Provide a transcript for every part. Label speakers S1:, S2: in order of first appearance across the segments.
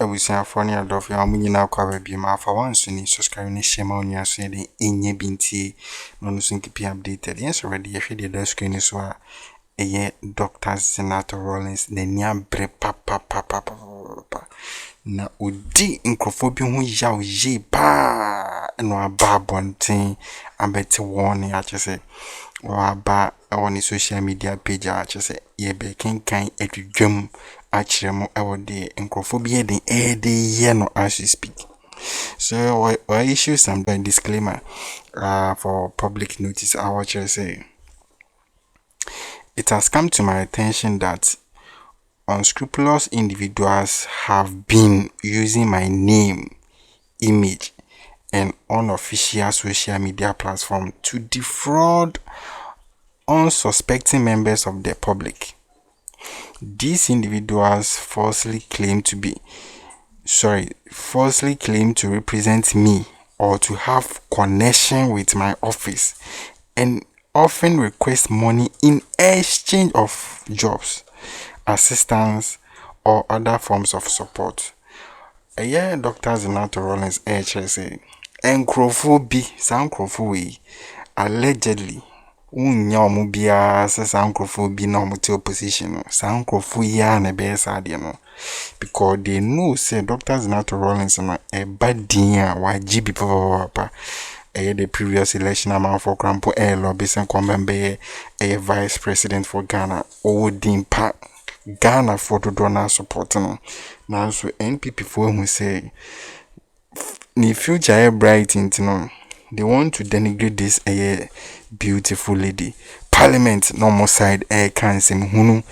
S1: abusia fo ne adof ya mu nyina kwa baby ma fa once ni subscribe ni share ma onua so de enye binti no no so keep updated. Yes already you hwe the screen so a eye Dr. Zaneto Rawlings na nia bre papa na odi nkrofo bi ho yaw ye ba no aba bonten abeti won ya chese wa ba on social media page a chese ye be kenkan adwudwam achiremo ewode nkrofo bi de ye no as you speak. So I issue some disclaimer for public notice. I want to say it has come to my attention that unscrupulous individuals have been using my name, image, and unofficial social media platform to defraud unsuspecting members of the public. These individuals falsely claim to represent me or to have connection with my office and often request money in exchange of jobs, assistance, or other forms of support. Dr. Zaneto Rawlings HSA enkrofo bi sankrofo we allegedly unya omu bia se sankrofo bi na omu te opposition no sankrofo ya na be sade no because they know say Dr. Zaneto Rawlings no e badin a wa GB papa the previous election amount for Crampo lobby and Combembe a vice president for Ghana or Dimpa Ghana for the donor support now so NPP for who say the future bright into no they want to denigrate this a beautiful lady parliament normal side can sim hunu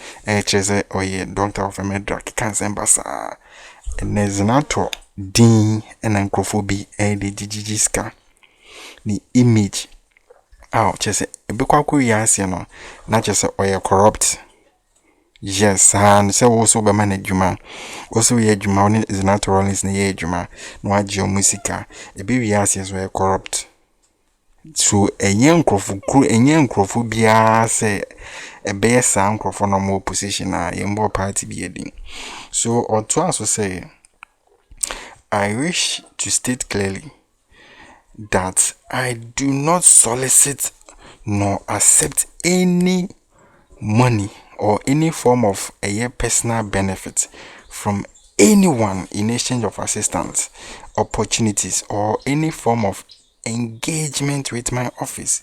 S1: chese or doctor of a medrak can sim basa and Zaneto din and ankrophobia the gigiska ni image chese ebekwa ko wiase no na chese oye corrupt. Yes, and say also be management also ye adwuma on Zaneto Rawlings na ye adwuma no agye musika ebe wiase so corrupt. So enye nkrofo bia se ebe sa nkrofo no mo opposition na yembo party bi edin. So oto aso say I wish to state clearly that I do not solicit nor accept any money or any form of personal benefit from anyone in exchange of assistance, opportunities, or any form of engagement with my office.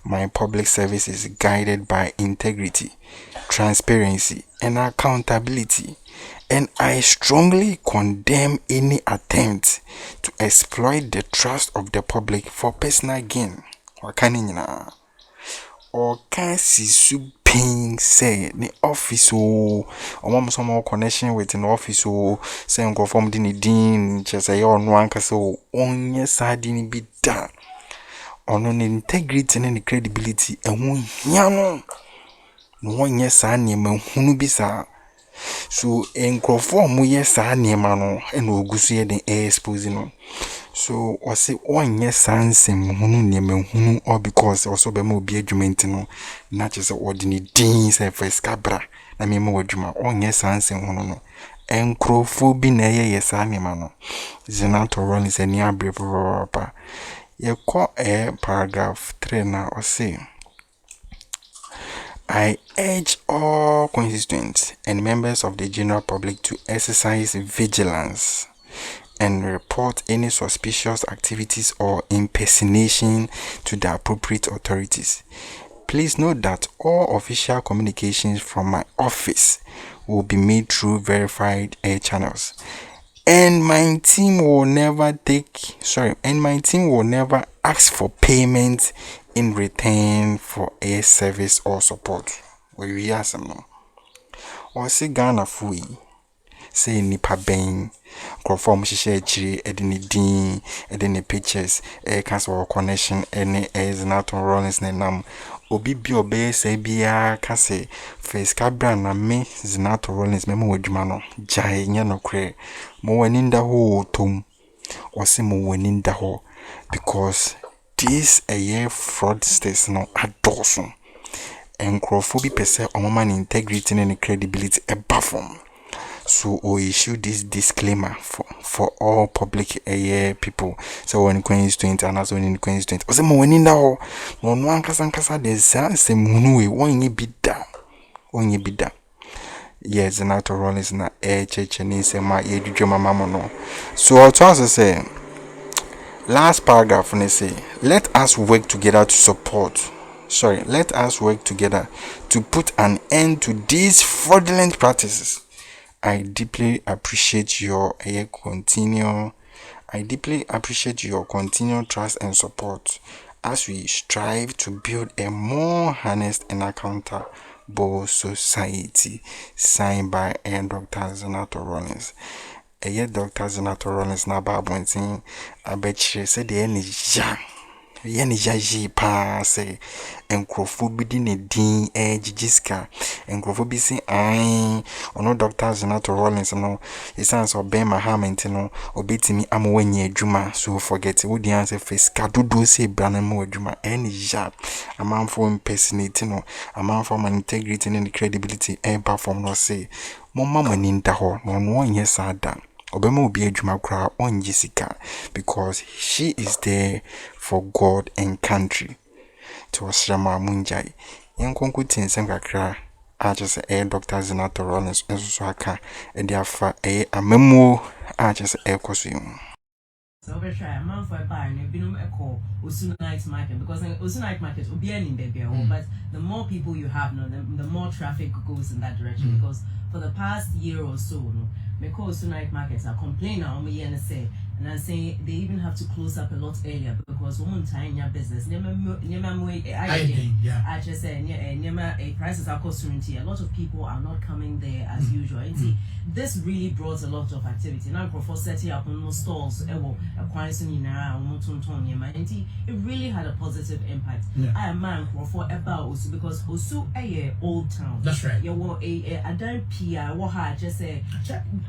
S1: My public service is guided by integrity, transparency, and accountability, and I strongly condemn any attempt to exploit the trust of the public for personal gain. Or Kesi pain say the office or some connection with an office or say go from the dean just say on one castle on yes sardine be done on integrity and credibility and one no yes hunu bisa. So enkrofo mu yes anema no and ogusu den expose no. So o say onye sansem hunu nema hunu or because also be mo bi adwumenti no na chese ordinary din say first cabra na me mo adwuma onye sansem hunu no enkrofo bi na yes anema no Zaneto Rawlings ani abre papa ye ko paragraph 3 na o say I urge all constituents and members of the general public to exercise vigilance and report any suspicious activities or impersonation to the appropriate authorities. Please note that all official communications from my office will be made through verified air channels, and my team will never ask for payment in return for air service or support. We ask them no. Or say Ghana fui say nipa ben conform share chiri edini din edini pictures cancel connection any Zaneto Rawlings na nam obi bi obe say bia ka say face cabra na me Zaneto Rawlings me mo adwuma no jai nya no kre mo wani nda ho tom or say mo wani nda ho because this fraudsters no adoso enkrofo bi pese omama integrity and credibility e bafom. So we issue this disclaimer for all public people. So when constituent and as when constituent. O se mo wani nda ho. No no ankasa de se munu we wonye bida. Onye bida. Yes, Zaneto Rawlings na church ni se ma ye dudwe mama mo no. So what also say last paragraph when they say, let us work together to put an end to these fraudulent practices. I deeply appreciate your continual trust and support as we strive to build a more honest and accountable society. Signed by Dr. Zaneto Rawlings. Dr. Zaneto Rawlings na babontin abetche se de ni jaji pa se enkrofo bi di ne din jijiska enkrofo bi se ai ono Dr. Zaneto Rawlings no esanse obema hamment no obetimi amwenye adwuma so forget wo di answer face kadodo se brana mo adwuma eni ja amanfo impersonate no amanfo man integrity and credibility perform no say momma mani nda ho no no onye sada obema obi adwuma kra onye sika because she is there for God and country to osrama munjai yenkonku tinsem kakra just Dr. Zaneto Rawlings so aka e dia fa amemo just koso
S2: so we try a man for a buy and binum echo Osu night market because Osu night market will be any baby but the more people you have no the more traffic goes in that direction because for the past year or so no Osu night markets are complaining on me and say and I say they even have to close up a lot earlier because one time your business I just say prices are costing a lot of people are not coming there as usual. And see, this really brought a lot of activity. Now for setting up on stalls, it really had a positive impact. I am man for about Osu because Osu a old town.
S3: That's right.
S2: You were a dan pia just a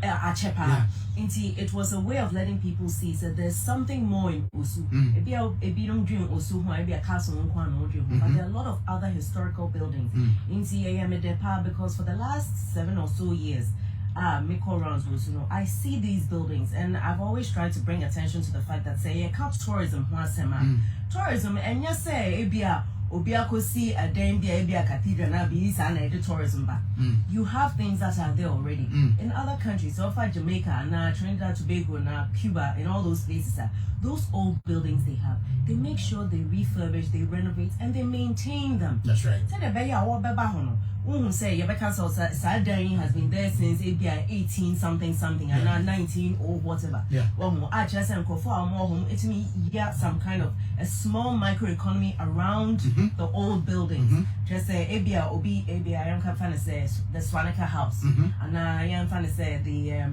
S2: chepa. It was a way of letting people see that there's something more in Osu. Maybe don't dream Osu, maybe a castle, but there are a lot of other historical buildings. Because for the last 7 or so years, rounds was, I see these buildings and I've always tried to bring attention to the fact that say tourism tourism and you say Obiako see a Dambia cathedral now be tourism back. You have things that are there already. In other countries, so far Jamaica, now Trinidad, Tobago, now Cuba, and all those places, those old buildings they have, they make sure they refurbish, they renovate, and they maintain them.
S3: That's right.
S2: Say Sadari has been there since 18 something and now 19 or whatever. I just and for more home it's me some kind of a small microeconomy around the old buildings. Just say I am kind of say the Swanaka house and I am trying to say the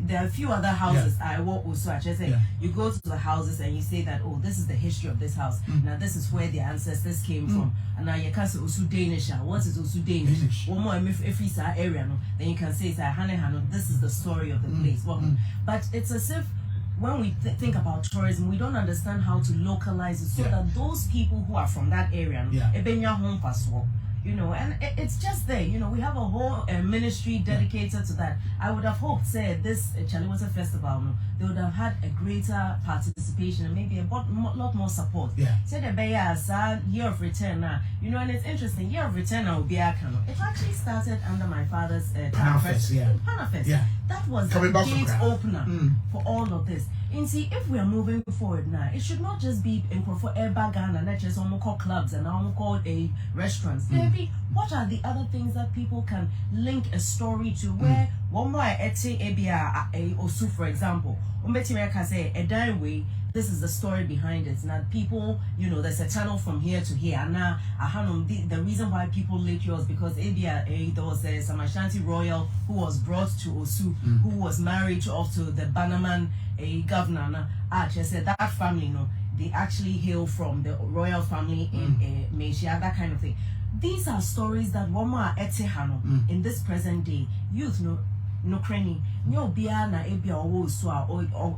S2: there are a few other houses I walk also. I just say you go to the houses and you say that this is the history of this house. Now this is where the ancestors came from. And now you can say Osu Danish. What is Osu Danish? One more if it's our area, no, then you can say this is the story of the place. But it's as if when we think about tourism, we don't understand how to localize it so that those people who are from that area, and it's just there. We have a whole ministry dedicated to that. I would have hoped, say, this Chaliwata Festival, they would have had a greater participation and maybe a lot more support. Say the Bayas Year of Return now, and it's interesting. Year of Return now will be it actually started under my father's Panafest. That was the gate opener for all of this. And see, if we are moving forward now, it should not just be for Eba Ghana, not just call clubs and call a restaurants. Maybe what are the other things that people can link a story to? Where one more Osu, for example, say a dying way. This is the story behind it. Now people, there's a tunnel from here to here. And now the reason why people link yours because there was a Samashanti royal who was brought to Osu, who was married to the Banaman governor. I just said that family, they actually hail from the royal family in Malaysia, that kind of thing. These are stories that Wama Etehano in this present day youth no cranny no bia na ebia owo so a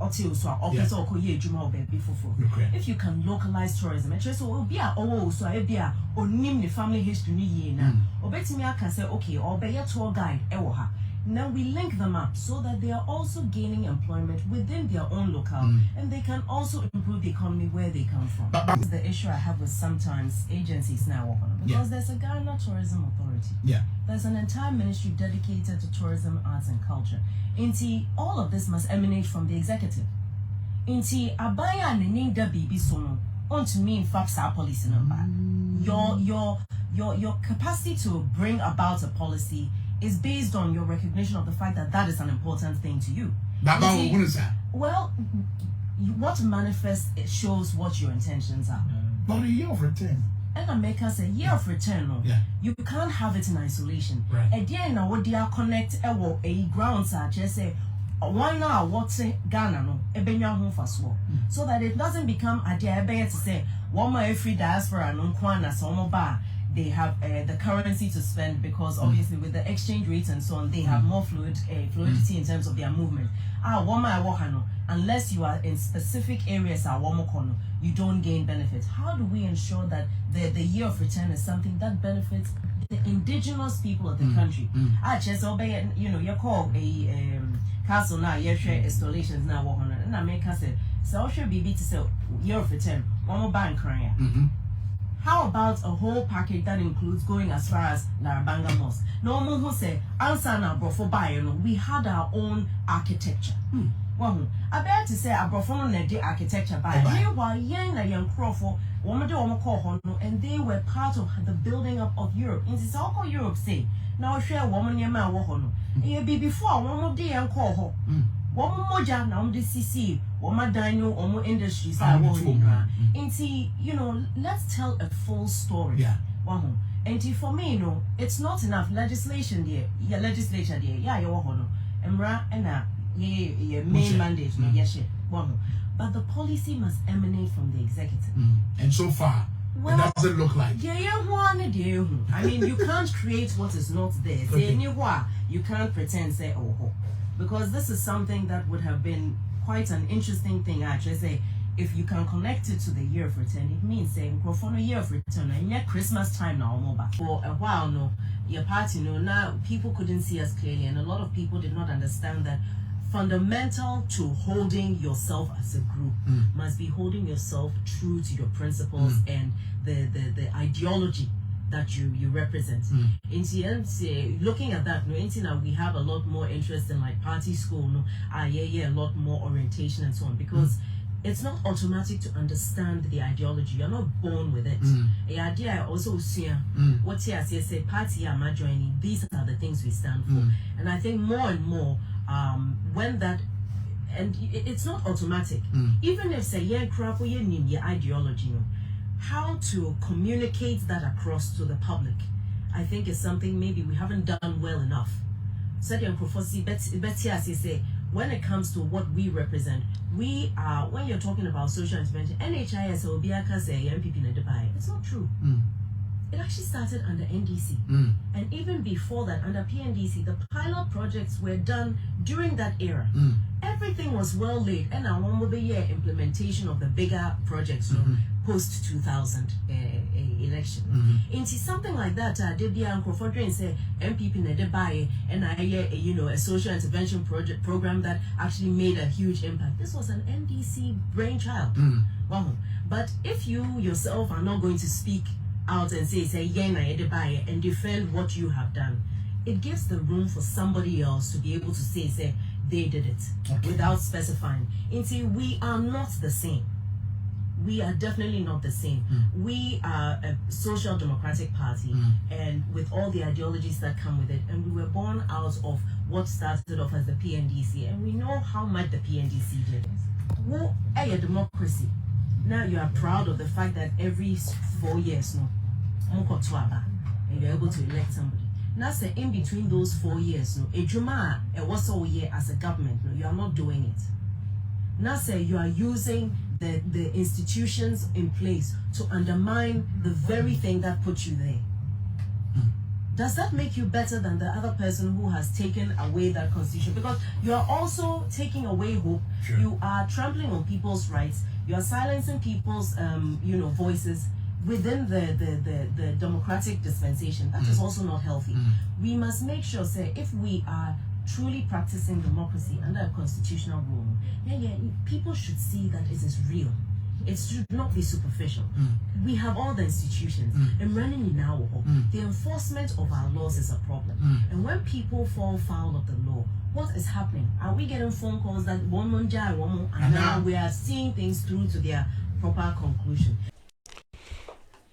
S2: ote so a opese okoye adwuma obabi fofo. If you can localize tourism and so bia owo so a ebia onim the family history ni ye na obetimi aka say okay obeye tour guide ewo ha Now we link them up so that they are also gaining employment within their own locale, and they can also improve the economy where they come from. That's the issue I have with sometimes agencies now, because there's a Ghana Tourism Authority.
S3: Yeah.
S2: There's an entire ministry dedicated to tourism, arts, and culture. Inti, all of this must emanate from the executive. Inti, abaya neninda bibi sono, to me in fact our policy number. Your capacity to bring about a policy is based on your recognition of the fact that that is an important thing to you. Well, what manifests, it shows what your intentions are.
S3: But a year of return.
S2: And I make us a year of return. No?
S3: Yeah.
S2: You can't have it in isolation.
S3: Right.
S2: Again, now what they are connect a grounds are just say one now what's Ghana no ebenya home for so that it doesn't become a day to say one more every diaspora no kwana so bar. They have the currency to spend because obviously with the exchange rates and so on, they have more fluidity in terms of their movement. Unless you are in specific areas, you don't gain benefits. How do we ensure that the year of return is something that benefits the indigenous people of the country? You call a castle now, you share installations now, and I make us say, so I'll BB to say year of return, one more bank crying. How about a whole package that includes going as far as Narabanga Mosque? No one who say, answer now, bro, for buying. We had our own architecture. Well, I bet to say, I brought from the architecture by while young Crawford, and they were part of the building up of Europe. In this all Europe, say, now share woman your man, and be before one more day and call her. One more job now, the CC, one more dino, one more industries. You know, let's tell a full story.
S3: Yeah.
S2: And for me, it's not enough legislation there. Yeah, legislature there. Yeah, you want Emra and yeah, main mandate. Yes, but the policy must emanate from the executive.
S3: And so far, it doesn't look like.
S2: I mean, you can't create what is not there. Say you can't pretend say because this is something that would have been quite an interesting thing. Actually, say if you can connect it to the year of return, it means saying for a year of return and yet Christmas time now for a while your party now people couldn't see us clearly, and a lot of people did not understand that fundamental to holding yourself as a group must be holding yourself true to your principles and the ideology that you represent. Looking at that, now we have a lot more interest in like party school, a lot more orientation and so on, because it's not automatic to understand the ideology. You're not born with it. The idea I also see what here say party am I joining. These are the things we stand for, and I think more and more when that. And it's not automatic. Even if say your ideology, how to communicate that across to the public, I think is something maybe we haven't done well enough. When it comes to what we represent, we are, when you're talking about social intervention, NHIS will be a NPP-Stop. It's not true. It actually started under NDC. And even before that, under PNDC, the pilot projects were done during that era. Everything was well laid. And now one will be implementation of the bigger projects, post 2000 election. Into something like that, they be Uncle Fordrin say NPP-Stop and a social intervention program that actually made a huge impact. This was an NDC brainchild. But if you yourself are not going to speak out and say and defend what you have done, it gives the room for somebody else to be able to say they did it without specifying. We are not the same. We are definitely not the same. We are a social democratic party, and with all the ideologies that come with it, and we were born out of what started off as the PNDC, and we know how much the PNDC did. Well, a democracy. Now you are proud of the fact that every 4 years, and you're able to elect somebody. Now, say in between those 4 years, it was all year as a government. You are not doing it. Now, say you are using the institutions in place to undermine the very thing that put you there. Does that make you better than the other person who has taken away that constitution? Because you are also taking away hope. Sure. You are trampling on people's rights. You are silencing people's, voices within the democratic dispensation. That is also not healthy. We must make sure, say, if we are truly practicing democracy under a constitutional rule, people should see that it is real. It should not be superficial. We have all the institutions. And running in our home, the enforcement of our laws is a problem. And when people fall foul of the law, what is happening? Are we getting phone calls that and now we are seeing things through to their proper conclusion?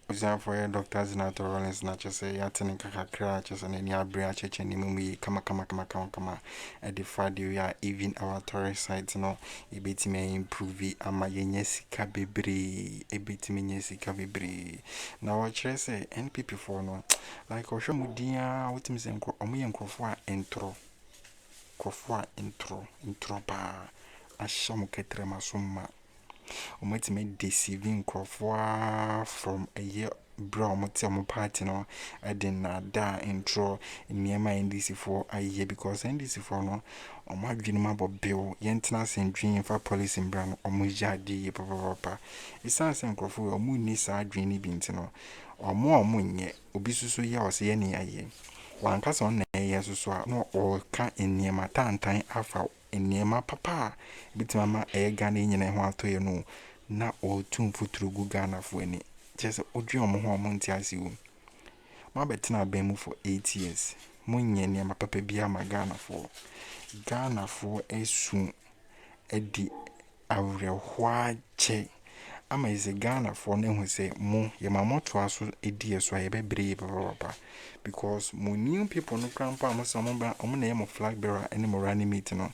S1: For Dr. Zaneto Rawlings, not just say, attending Kakra, just an any abrea church and mummy, come, at the Friday, we are even our tourist sites, no, a bit may improve it, and my yesika bebre, a bit me yesika bebre. Now, I say, NPP for no, like Oshamudia, what is in Omi and Crofwa intro ba, a shamuketrema summa. Might make deceiving Crawford from a year brown party no I didn't intro near my NDC4 a year because NDC4 no or my dream about bill yentas and dream for police in brown or mujadi papa. It sounds and Crawford or moon is a dreamy bintino or more moon yet obisu ya or say any a year. One cast on a year so no or can in near my time alpha. Near my papa, bit mama a Ghanaian and one to you know, not all 2 foot through Ghana for any. Just a dream home Montias you. My betina bemu for 8 years. Munye near my papa be my Ghana for a soon a di a real white che. Ama is a Ghana for name who say, Mo, your mamma to us a dear so I be brave papa. Because more new people no grandpa no someone on name of flag bearer any more running meeting.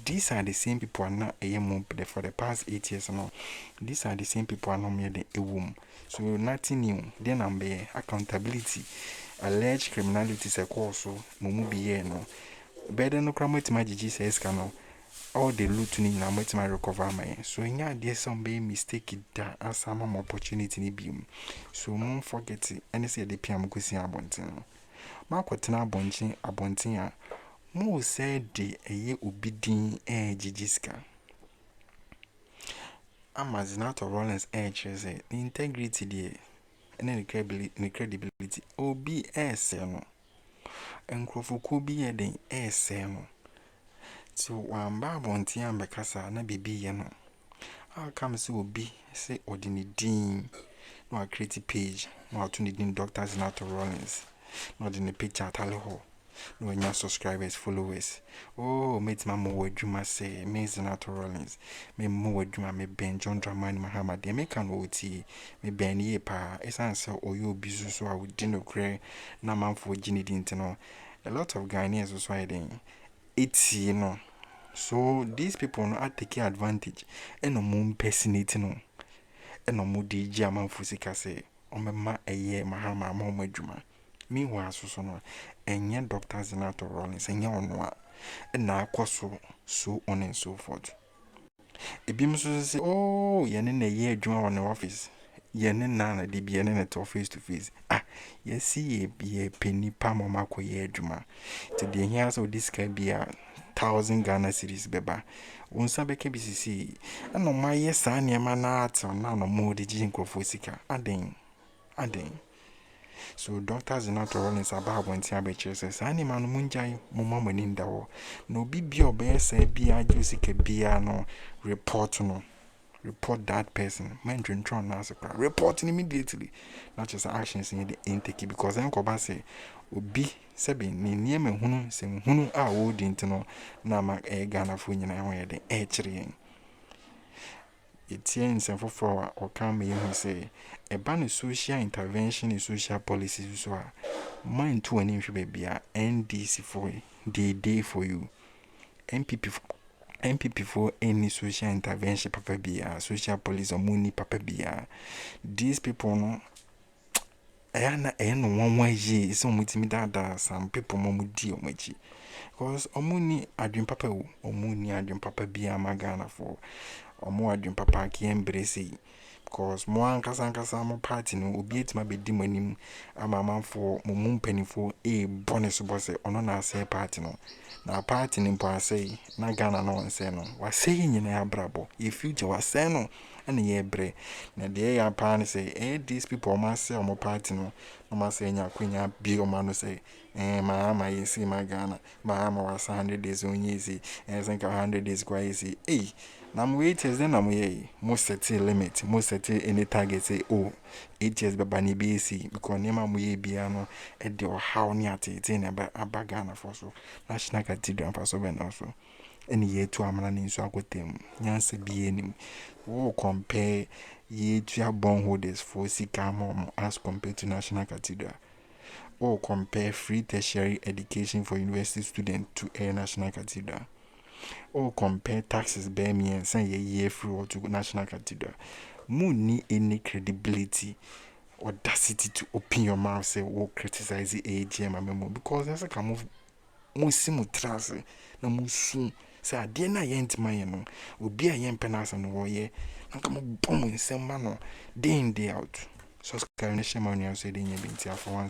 S1: These are the same people are not a year for the past 8 years. No, these are the same people are not made a womb. So nothing new. Then I'm be accountability. Alleged criminality is a course. Mumu be no. Better no crime with my GG says cano. All the loot in na met my recover my. So in ya there some be mistake that as some opportunity ni beam. So won't forget it. And say the PM go see abontin. Markotena abontin ya. Mo said the a ye ubidin jijiska. Zaneto Rawlings says the integrity there and the credibility. OBS no. And Crofuku be a day no. So one babontin and becasa na bibi no. How come so be say ordinary dean no a creative page no to need Dr. Zaneto Rawlings not in the picture at all. No your subscribers, followers. Oh, mate my more Juma say, me Zaneto Rawlings. Me more Juma me Ben John Dramani Muhammad. They make an OT. Me Ben ye pa. Es answer or you bizu so I would dinner cray. Na man for Ginny didn't know. A lot of Ghanaians was riding. It's you know. So these people no are taking advantage. And no moon personating no. And no more DJ man for sika say. O me ma a year Mahama more Juma. Meanwhile, so and yet Dr. Zaneto Rawlings and your one, and now so on and so forth. A beam say, oh, yen in a year join on the office. Yen and nana de be an face to face. Ah, yes, see, be a penny palm or marco year juma. To the years of this can be 1,000 Ghana cities, beba. Unsa beke BCC, and no my yes, I near my nats or none more the jinko for sika. Adding. So Dr. Zaneto Rawlings about when Tiabe says, Animal Munjai, Mumma Ninda, no be obey say be a Jessica no report that person. Mention Tron Nasaka, reporting immediately, not just actions in the intake because Uncle Bassy would be Sabin, near me, Hunu, saying Hunu are old into no Namak a Ghana for you and where the etching. It's and for or come in say a ban social intervention in social policies so mind to an issue baby NDC for the day for you NPP for any social intervention papa bia social police or money papa bia these people no no one way so much me that some people more deal with because omuni adwin papa wo omuni adwin papa bia magana for omo adwin papa ki embrace because mo ankasa mo party no obi etima be di manim amamanfo mo mumpanifo bonus boss ono na say party no na party ni mpo asay na Ghana no say no wasay nyina abrabo e future wasay no and ye bre. Na de ya pan say, these people must say omo party no. No must say nya kwenya big man say, my ama yesi my Ghana. My ama was 100 days on easy. And think 100 days quite easy. Nam waiters then am ye. Most set limit. Most set any target say, 8 years bani BC because nema mu ye biano e de how ni ate na ba Ghana for so national cathedral for so ben also any year to amana ni so akotem nyanse bi enim wo compare ye to bondholders for sika mom as compared to national cathedral or compare free tertiary education for university students to a national cathedral or compare taxes bear me and say ye Ðeƒṛaud to national cathedral. Mu need any credibility audacity to open your mouth say we criticize the AGM memo because there's a come of musimu trans na musu say ade na ye ntima ye no obi a ye mpenasa no wo ye na come bomb nsem ma no day in day out. Subscribe na share my news say dey nya binti for one